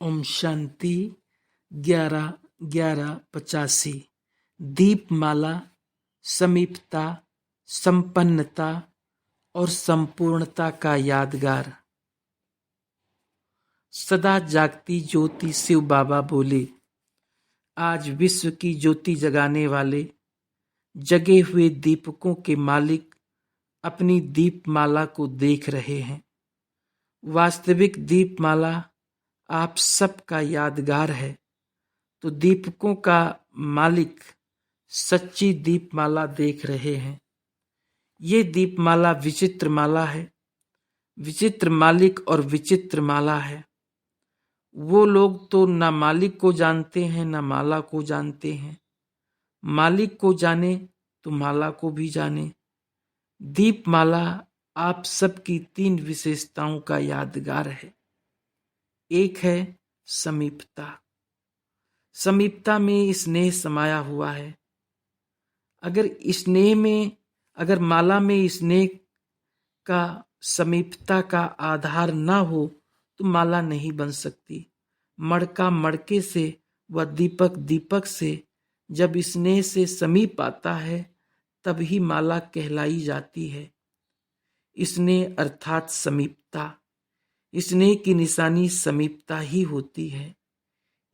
ओम शांति 11/11/85। दीपमाला समीपता, संपन्नता और संपूर्णता का यादगार। सदा जागती ज्योति शिव बाबा बोले, आज विश्व की ज्योति जगाने वाले जगे हुए दीपकों के मालिक अपनी दीपमाला को देख रहे हैं। वास्तविक दीपमाला आप सबका यादगार है, तो दीपकों का मालिक सच्ची दीपमाला देख रहे हैं। ये दीपमाला विचित्र माला है, विचित्र मालिक और विचित्र माला है। वो लोग तो न मालिक को जानते हैं न माला को जानते हैं। मालिक को जाने तो माला को भी जाने। दीपमाला आप सबकी 3 विशेषताओं का यादगार है। एक है समीपता। समीपता में स्नेह समाया हुआ है। अगर माला में स्नेह का समीपता का आधार ना हो तो माला नहीं बन सकती। मड़का मड़के से व दीपक दीपक से जब स्नेह से समीप आता है तब ही माला कहलाई जाती है। स्नेह अर्थात समीपता। स्नेह की निशानी समीपता ही होती है।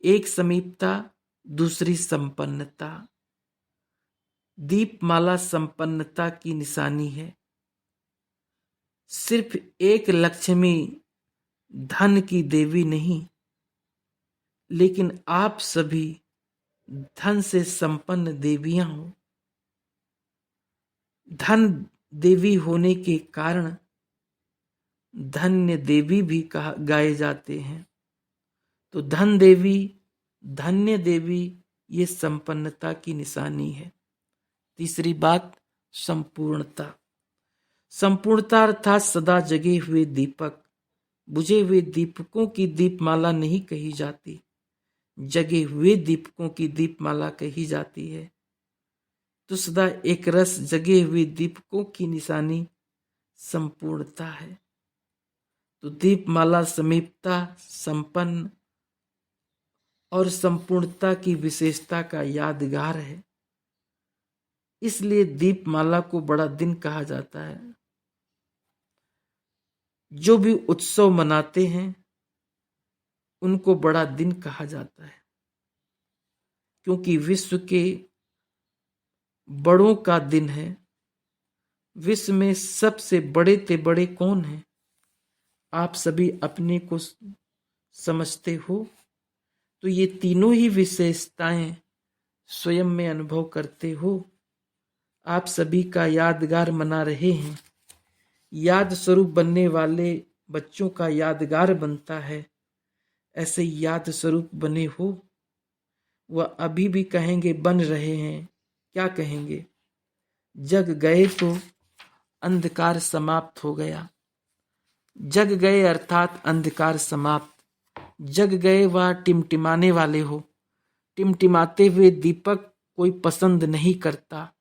एक समीपता, दूसरी संपन्नता। दीपमाला संपन्नता की निशानी है। सिर्फ एक लक्ष्मी धन की देवी नहीं, लेकिन आप सभी धन से संपन्न देवियां हो। धन देवी होने के कारण धन्य देवी भी गाए जाते हैं। तो धन देवी, धन्य देवी, ये संपन्नता की निशानी है। तीसरी बात, संपूर्णता। संपूर्णता अर्थात सदा जगे हुए दीपक। बुझे हुए दीपकों की दीपमाला नहीं कही जाती, जगे हुए दीपकों की दीपमाला कही जाती है। तो सदा एक रस जगे हुए दीपकों की निशानी संपूर्णता है। तो दीपमाला समीपता, संपन्न और संपूर्णता की विशेषता का यादगार है। इसलिए दीपमाला को बड़ा दिन कहा जाता है। जो भी उत्सव मनाते हैं उनको बड़ा दिन कहा जाता है, क्योंकि विश्व के बड़ों का दिन है। विश्व में सबसे बड़े ते बड़े कौन हैं? आप सभी अपने को समझते हो। तो ये तीनों ही विशेषताएं स्वयं में अनुभव करते हो। आप सभी का यादगार मना रहे हैं। याद स्वरूप बनने वाले बच्चों का यादगार बनता है। ऐसे याद स्वरूप बने हो। वह अभी भी कहेंगे बन रहे हैं। क्या कहेंगे? जग गए तो अंधकार समाप्त हो गया। जग गए अर्थात अंधकार समाप्त। जग गए वह टिमटिमाने वाले हो। टिमटिमाते हुए दीपक कोई पसंद नहीं करता।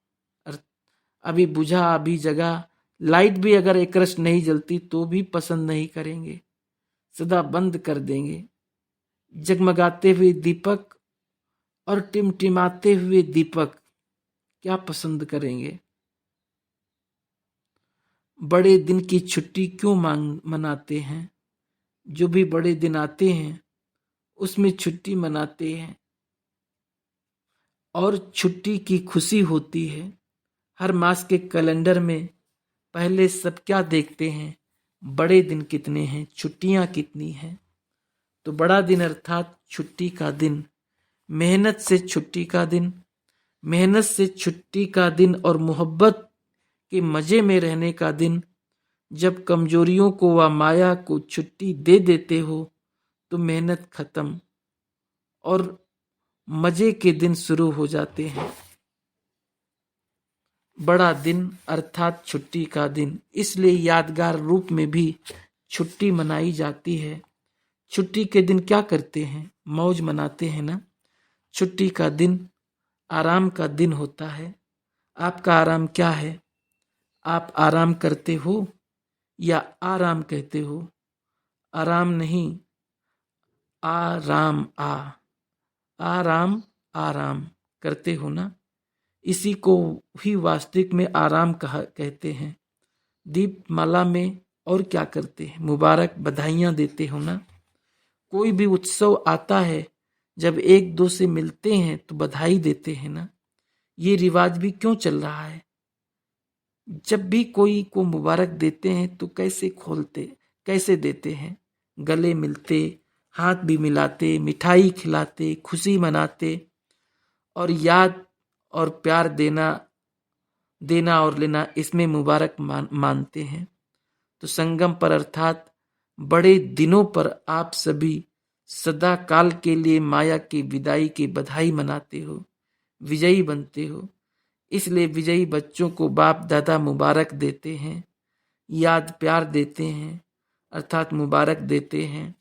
अभी बुझा अभी जगा। लाइट भी अगर एकरस नहीं जलती तो भी पसंद नहीं करेंगे, सदा बंद कर देंगे। जगमगाते हुए दीपक और टिमटिमाते हुए दीपक क्या पसंद करेंगे? बड़े दिन की छुट्टी क्यों मनाते हैं? जो भी बड़े दिन आते हैं उसमें छुट्टी मनाते हैं और छुट्टी की खुशी होती है। हर मास के कैलेंडर में पहले सब क्या देखते हैं? बड़े दिन कितने हैं, छुट्टियां कितनी हैं। तो बड़ा दिन अर्थात छुट्टी का दिन, मेहनत से छुट्टी का दिन, मेहनत से छुट्टी का दिन और मोहब्बत के मजे में रहने का दिन। जब कमजोरियों को व माया को छुट्टी दे देते हो तो मेहनत खत्म और मजे के दिन शुरू हो जाते हैं। बड़ा दिन अर्थात छुट्टी का दिन, इसलिए यादगार रूप में भी छुट्टी मनाई जाती है। छुट्टी के दिन क्या करते हैं? मौज मनाते हैं ना। छुट्टी का दिन आराम का दिन होता है। आपका आराम क्या है? आप आराम करते हो या आराम कहते हो? आराम नहीं, आराम आराम आराम करते हो ना, इसी को ही वास्तविक में आराम कहते हैं। दीपमाला में और क्या करते हैं? मुबारक बधाइयां देते हो ना। कोई भी उत्सव आता है, जब एक दो से मिलते हैं तो बधाई देते हैं ना। ये रिवाज भी क्यों चल रहा है? जब भी कोई को मुबारक देते हैं तो कैसे देते हैं? गले मिलते, हाथ भी मिलाते, मिठाई खिलाते, खुशी मनाते और याद और प्यार देना और लेना, इसमें मुबारक मानते हैं। तो संगम पर अर्थात बड़े दिनों पर आप सभी सदा काल के लिए माया की विदाई की बधाई मनाते हो, विजयी बनते हो। इसलिए विजयी बच्चों को बाप दादा मुबारक देते हैं, याद प्यार देते हैं, अर्थात मुबारक देते हैं।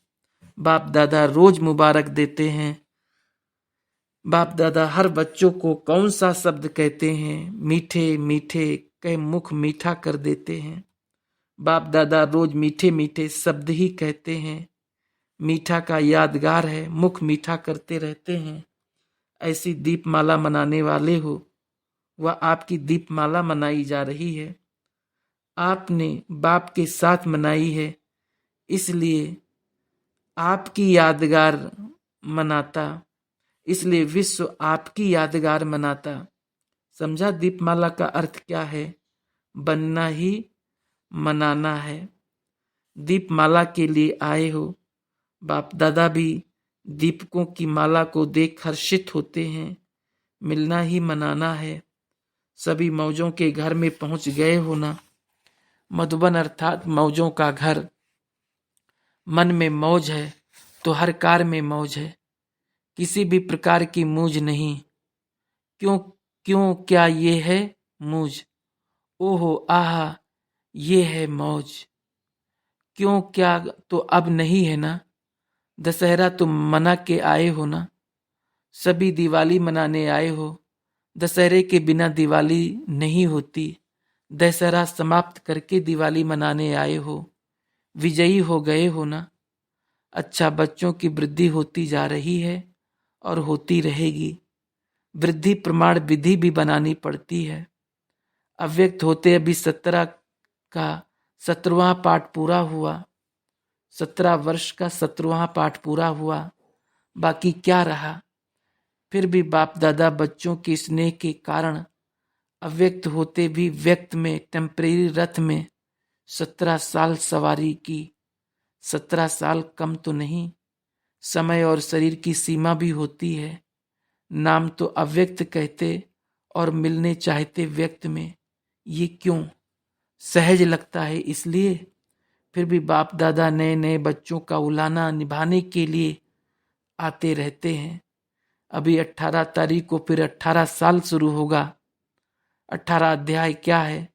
बाप दादा रोज मुबारक देते हैं। बाप दादा हर बच्चों को कौन सा शब्द कहते हैं? मीठे मीठे कह मुख मीठा कर देते हैं। बाप दादा रोज मीठे मीठे शब्द ही कहते हैं। मीठा का यादगार है, मुख मीठा करते रहते हैं। ऐसी दीपमाला मनाने वाले हो, वह आपकी दीपमाला मनाई जा रही है। आपने बाप के साथ मनाई है, इसलिए आपकी यादगार मनाता, इसलिए विश्व आपकी यादगार मनाता। समझा दीपमाला का अर्थ क्या है? बनना ही मनाना है। दीपमाला के लिए आए हो। बाप दादा भी दीपकों की माला को देख हर्षित होते हैं। मिलना ही मनाना है। सभी मौजों के घर में पहुंच गए हो ना। मधुबन अर्थात मौजों का घर। मन में मौज है तो हर कार में मौज है। किसी भी प्रकार की मूझ नहीं। क्यों क्यों क्या ये है मूझ? ओहो आहा ये है मौज। क्यों क्या तो अब नहीं है ना। दशहरा तुम मना के आए हो ना। सभी दिवाली मनाने आए हो। दशहरे के बिना दिवाली नहीं होती। दशहरा समाप्त करके दिवाली मनाने आए हो। विजयी हो गए हो ना। अच्छा, बच्चों की वृद्धि होती जा रही है और होती रहेगी। वृद्धि प्रमाण विधि भी बनानी पड़ती है। अव्यक्त होते अभी 17 का 17वां पाठ पूरा हुआ। 17 वर्ष का 17वां पाठ पूरा हुआ। बाकी क्या रहा? फिर भी बाप दादा बच्चों के स्नेह के कारण अव्यक्त होते भी व्यक्त में टेम्परेरी रथ में 17 साल सवारी की। 17 साल कम तो नहीं। समय और शरीर की सीमा भी होती है। नाम तो अव्यक्त कहते और मिलने चाहते व्यक्त में। ये क्यों? सहज लगता है इसलिए। फिर भी बाप दादा नए नए बच्चों का उलाना निभाने के लिए आते रहते हैं। अभी 18 तारीख को फिर 18 साल शुरू होगा। 18 अध्याय क्या है?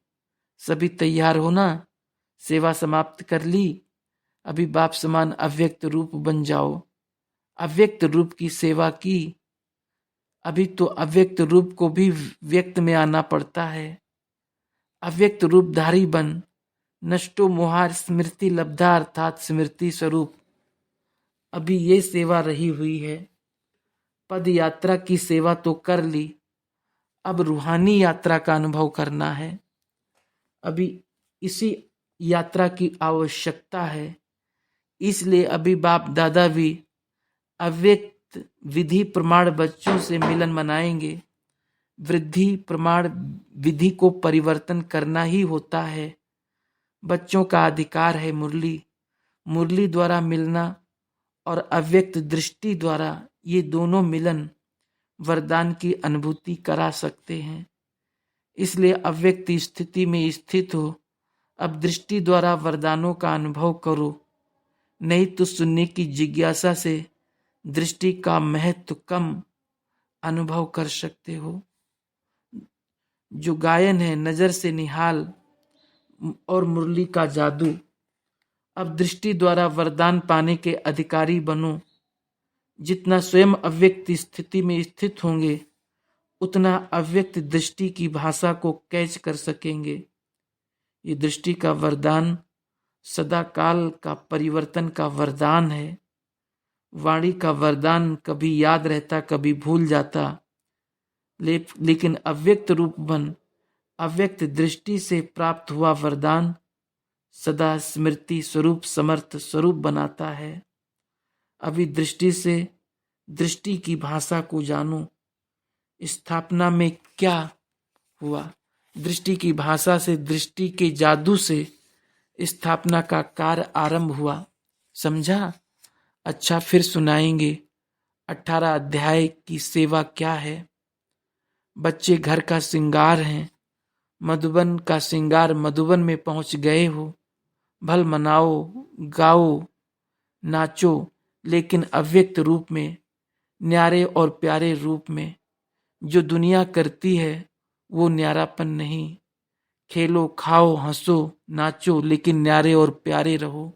सभी तैयार हो ना। सेवा समाप्त कर ली। अभी बाप समान अव्यक्त रूप बन जाओ। अव्यक्त रूप की सेवा की। अभी तो अव्यक्त रूप को भी व्यक्त में आना पड़ता है। अव्यक्त रूपधारी बन। नष्टो मोहार स्मृति लब्धा अर्थात स्मृति स्वरूप। अभी ये सेवा रही हुई है। पद यात्रा की सेवा तो कर ली। अब रूहानी यात्रा का अनुभव करना है। अभी इसी यात्रा की आवश्यकता है। इसलिए अभी बाप दादा भी अव्यक्त विधि प्रमाण बच्चों से मिलन मनाएंगे। वृद्धि प्रमाण विधि को परिवर्तन करना ही होता है। बच्चों का अधिकार है मुरली। मुरली द्वारा मिलना और अव्यक्त दृष्टि द्वारा ये दोनों मिलन वरदान की अनुभूति करा सकते हैं। इसलिए अव्यक्त स्थिति में स्थित हो। अब दृष्टि द्वारा वरदानों का अनुभव करो। नहीं तो सुनने की जिज्ञासा से दृष्टि का महत्व कम अनुभव कर सकते हो। जो गायन है नजर से निहाल और मुरली का जादू। अब दृष्टि द्वारा वरदान पाने के अधिकारी बनो। जितना स्वयं अव्यक्त स्थिति में स्थित होंगे उतना अव्यक्त दृष्टि की भाषा को कैच कर सकेंगे। ये दृष्टि का वरदान सदा काल का परिवर्तन का वरदान है। वाणी का वरदान कभी याद रहता, कभी भूल जाता, लेकिन अव्यक्त रूप मन, अव्यक्त दृष्टि से प्राप्त हुआ वरदान सदा स्मृति स्वरूप समर्थ स्वरूप बनाता है। अभी दृष्टि से दृष्टि की भाषा को जानो। स्थापना में क्या हुआ? दृष्टि की भाषा से, दृष्टि के जादू से स्थापना का कार्य आरंभ हुआ। समझा? अच्छा, फिर सुनाएंगे 18 अध्याय की सेवा क्या है। बच्चे घर का श्रृंगार हैं, मधुबन का श्रृंगार मधुबन में पहुंच गए हो। भल मनाओ, गाओ, नाचो, लेकिन अव्यक्त रूप में, न्यारे और प्यारे रूप में। जो दुनिया करती है वो न्यारापन नहीं। खेलो, खाओ, हंसो, नाचो, लेकिन न्यारे और प्यारे रहो।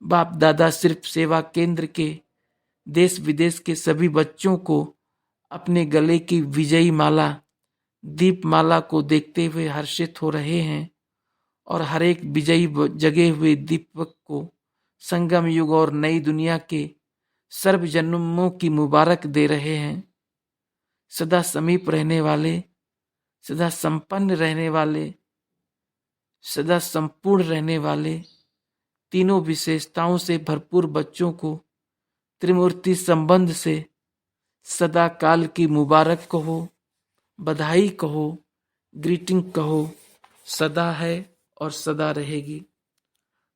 बाप दादा सिर्फ सेवा केंद्र के देश विदेश के सभी बच्चों को अपने गले की विजयी माला, दीप माला को देखते हुए हर्षित हो रहे हैं और हर एक विजयी जगे हुए दीपक को संगम युग और नई दुनिया के सर्व जन्मों की मुबारक दे रहे हैं। सदा समीप रहने वाले, सदा संपन्न रहने वाले, सदा संपूर्ण रहने वाले, तीनों विशेषताओं से भरपूर बच्चों को त्रिमूर्ति संबंध से सदा काल की मुबारक कहो, बधाई कहो, ग्रीटिंग कहो। सदा है और सदा रहेगी।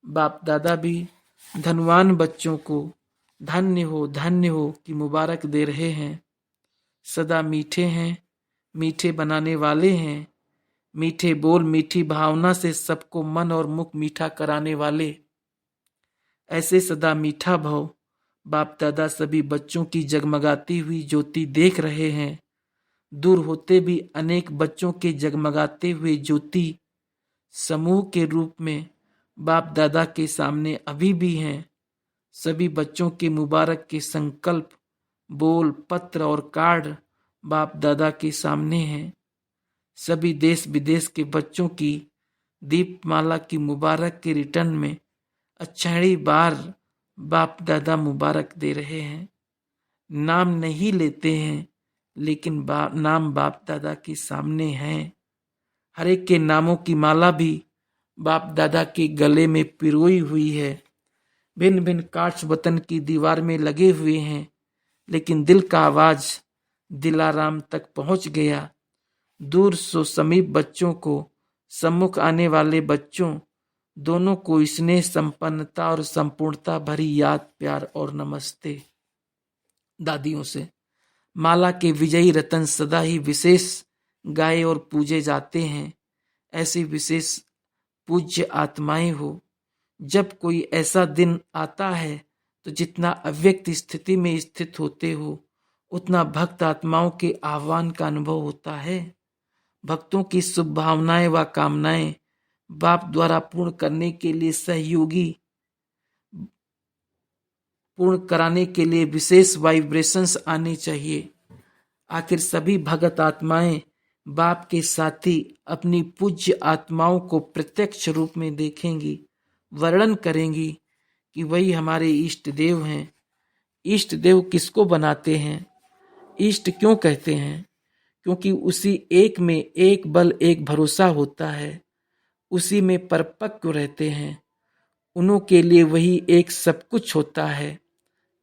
बाप दादा भी धनवान बच्चों को धन्य हो की मुबारक दे रहे हैं। सदा मीठे हैं, मीठे बनाने वाले हैं, मीठे बोल, मीठी भावना से सबको मन और मुख मीठा कराने वाले। ऐसे सदा मीठा भाव बाप दादा सभी बच्चों की जगमगाती हुई ज्योति देख रहे हैं। दूर होते भी अनेक बच्चों के जगमगाते हुए ज्योति समूह के रूप में बाप दादा के सामने अभी भी हैं। सभी बच्चों के मुबारक के संकल्प, बोल, पत्र और कार्ड बाप दादा के सामने हैं। सभी देश विदेश के बच्चों की दीपमाला की मुबारक के रिटर्न में अक्षयणी बार बाप दादा मुबारक दे रहे हैं। नाम नहीं लेते हैं, लेकिन नाम बाप दादा के सामने हैं। हर एक के नामों की माला भी बाप दादा के गले में पिरोई हुई है। भिन्न भिन्न कांच वतन की दीवार में लगे हुए हैं, लेकिन दिल का आवाज दिलाराम तक पहुंच गया। दूर सो समीप बच्चों को, सम्मुख आने वाले बच्चों दोनों को स्नेह, संपन्नता और संपूर्णता भरी याद, प्यार और नमस्ते। दादियों से माला के विजयी रतन सदा ही विशेष गाए और पूजे जाते हैं। ऐसी विशेष पूज्य आत्माएं हो। जब कोई ऐसा दिन आता है तो जितना अव्यक्त स्थिति में स्थित होते हो, उतना भक्त आत्माओं के आह्वान का अनुभव होता है। भक्तों की शुभ भावनाएं व कामनाएं बाप द्वारा पूर्ण करने के लिए सहयोगी, पूर्ण कराने के लिए विशेष वाइब्रेशंस आने चाहिए। आखिर सभी भगत आत्माएं बाप के साथी अपनी पूज्य आत्माओं को प्रत्यक्ष रूप में देखेंगी, वर्णन करेंगी कि वही हमारे इष्ट देव हैं। इष्ट देव किसको बनाते हैं? इष्ट क्यों कहते हैं? क्योंकि उसी एक में एक बल, एक भरोसा होता है, उसी में परिपक्व रहते हैं। उन्हों के लिए वही एक सब कुछ होता है।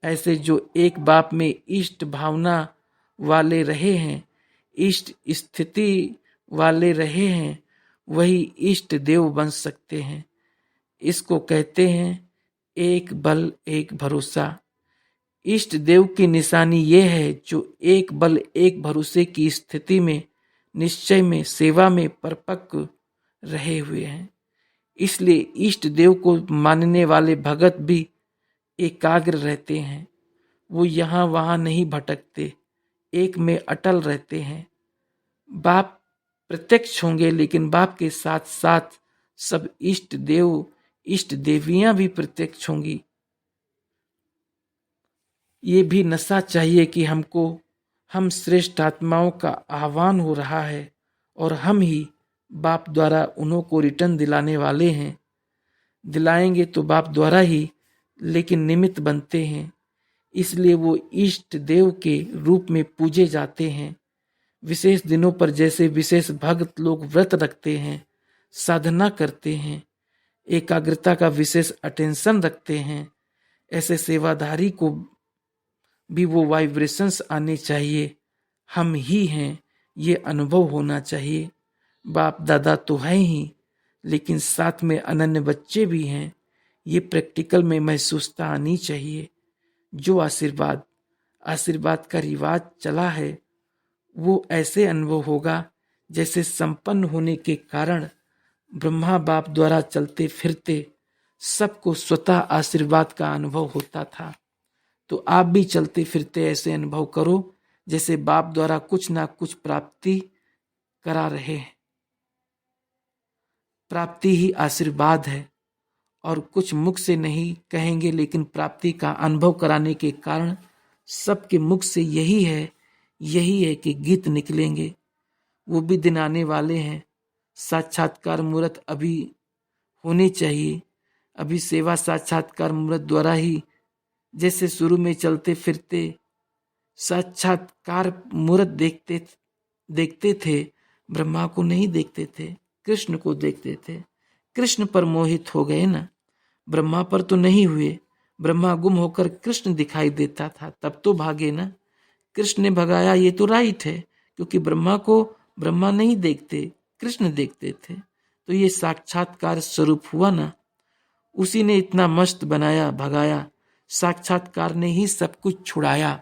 ऐसे जो एक बाप में इष्ट भावना वाले रहे हैं, इष्ट स्थिति वाले रहे हैं, वही इष्ट देव बन सकते हैं। इसको कहते हैं एक बल एक भरोसा। इष्ट देव की निशानी यह है जो एक बल एक भरोसे की स्थिति में, निश्चय में, सेवा में परिपक्व रहे हुए हैं। इसलिए इष्ट देव को मानने वाले भगत भी एकाग्र रहते हैं। वो यहाँ वहाँ नहीं भटकते, एक में अटल रहते हैं। बाप प्रत्यक्ष होंगे, लेकिन बाप के साथ साथ सब इष्ट देव, इष्ट देवियां भी प्रत्यक्ष होंगी। ये भी नशा चाहिए कि हम श्रेष्ठ आत्माओं का आह्वान हो रहा है और हम ही बाप द्वारा उन्हों को रिटर्न दिलाने वाले हैं। दिलाएंगे तो बाप द्वारा ही, लेकिन निमित्त बनते हैं। इसलिए वो इष्ट देव के रूप में पूजे जाते हैं। विशेष दिनों पर जैसे विशेष भक्त लोग व्रत रखते हैं, साधना करते हैं, एकाग्रता का विशेष अटेंशन रखते हैं, ऐसे सेवाधारी को भी वो वाइब्रेशंस आने चाहिए। हम ही हैं, ये अनुभव होना चाहिए। बाप दादा तो हैं ही, लेकिन साथ में अनन्य बच्चे भी हैं। ये प्रैक्टिकल में महसूसता आनी चाहिए। जो आशीर्वाद का रिवाज चला है, वो ऐसे अनुभव होगा जैसे संपन्न होने के कारण ब्रह्मा बाप द्वारा चलते फिरते सबको स्वतः आशीर्वाद का अनुभव होता था। तो आप भी चलते फिरते ऐसे अनुभव करो जैसे बाप द्वारा कुछ ना कुछ प्राप्ति करा रहे हैं। प्राप्ति ही आशीर्वाद है, और कुछ मुख से नहीं कहेंगे, लेकिन प्राप्ति का अनुभव कराने के कारण सबके मुख से यही है कि गीत निकलेंगे। वो भी दिन आने वाले हैं। साक्षात्कार मूर्त अभी होने चाहिए। अभी सेवा साक्षात्कार मूर्त द्वारा ही, जैसे शुरू में चलते फिरते साक्षात्कार मूर्त देखते थे, ब्रह्मा को नहीं देखते थे, कृष्ण को देखते थे। कृष्ण पर मोहित हो गए ना, ब्रह्मा पर तो नहीं हुए। ब्रह्मा गुम होकर कृष्ण दिखाई देता था, तब तो भागे ना। कृष्ण ने भगाया, ये तो राइट है, क्योंकि ब्रह्मा को ब्रह्मा नहीं देखते, कृष्ण देखते थे। तो ये साक्षात्कार स्वरूप हुआ ना, उसी ने इतना मस्त बनाया, भगाया। साक्षात्कार ने ही सब कुछ छुड़ाया।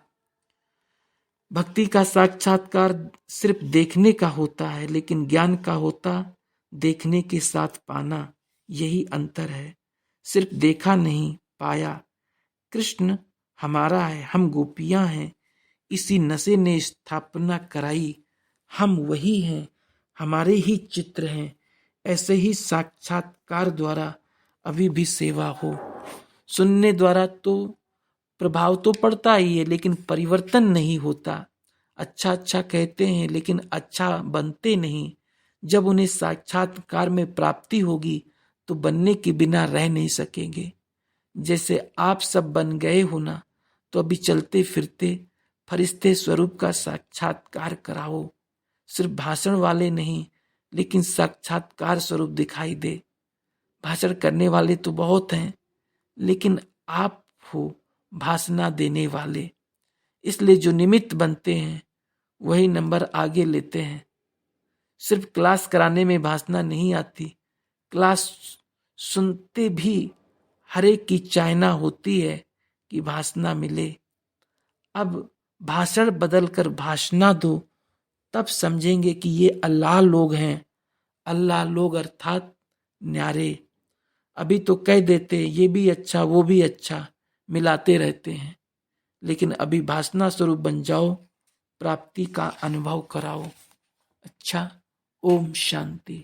भक्ति का साक्षात्कार सिर्फ देखने का होता है, लेकिन ज्ञान का होता देखने के साथ पाना। यही अंतर है। सिर्फ देखा नहीं, पाया। कृष्ण हमारा है, हम गोपियां हैं। इसी नशे ने स्थापना कराई। हम वही हैं, हमारे ही चित्र हैं। ऐसे ही साक्षात्कार द्वारा अभी भी सेवा हो। सुनने द्वारा तो प्रभाव तो पड़ता ही है, लेकिन परिवर्तन नहीं होता। अच्छा अच्छा कहते हैं, लेकिन अच्छा बनते नहीं। जब उन्हें साक्षात्कार में प्राप्ति होगी तो बनने के बिना रह नहीं सकेंगे। जैसे आप सब बन गए हो ना, तो अभी चलते फिरते फरिश्ते स्वरूप का साक्षात्कार कराओ। सिर्फ भाषण वाले नहीं, लेकिन साक्षात्कार स्वरूप दिखाई दे। भाषण करने वाले तो बहुत हैं, लेकिन आप हो भाषणा देने वाले। इसलिए जो निमित्त बनते हैं वही नंबर आगे लेते हैं। सिर्फ क्लास कराने में भाषणा नहीं आती, क्लास सुनते भी हर एक की चाहना होती है कि भाषणा मिले। अब भाषण बदलकर भाषणा दो, तब समझेंगे कि ये अल्लाह लोग हैं। अल्लाह लोग अर्थात न्यारे। अभी तो कह देते ये भी अच्छा वो भी अच्छा, मिलाते रहते हैं। लेकिन अभी भाषणा स्वरूप बन जाओ, प्राप्ति का अनुभव कराओ। अच्छा, ओम शांति।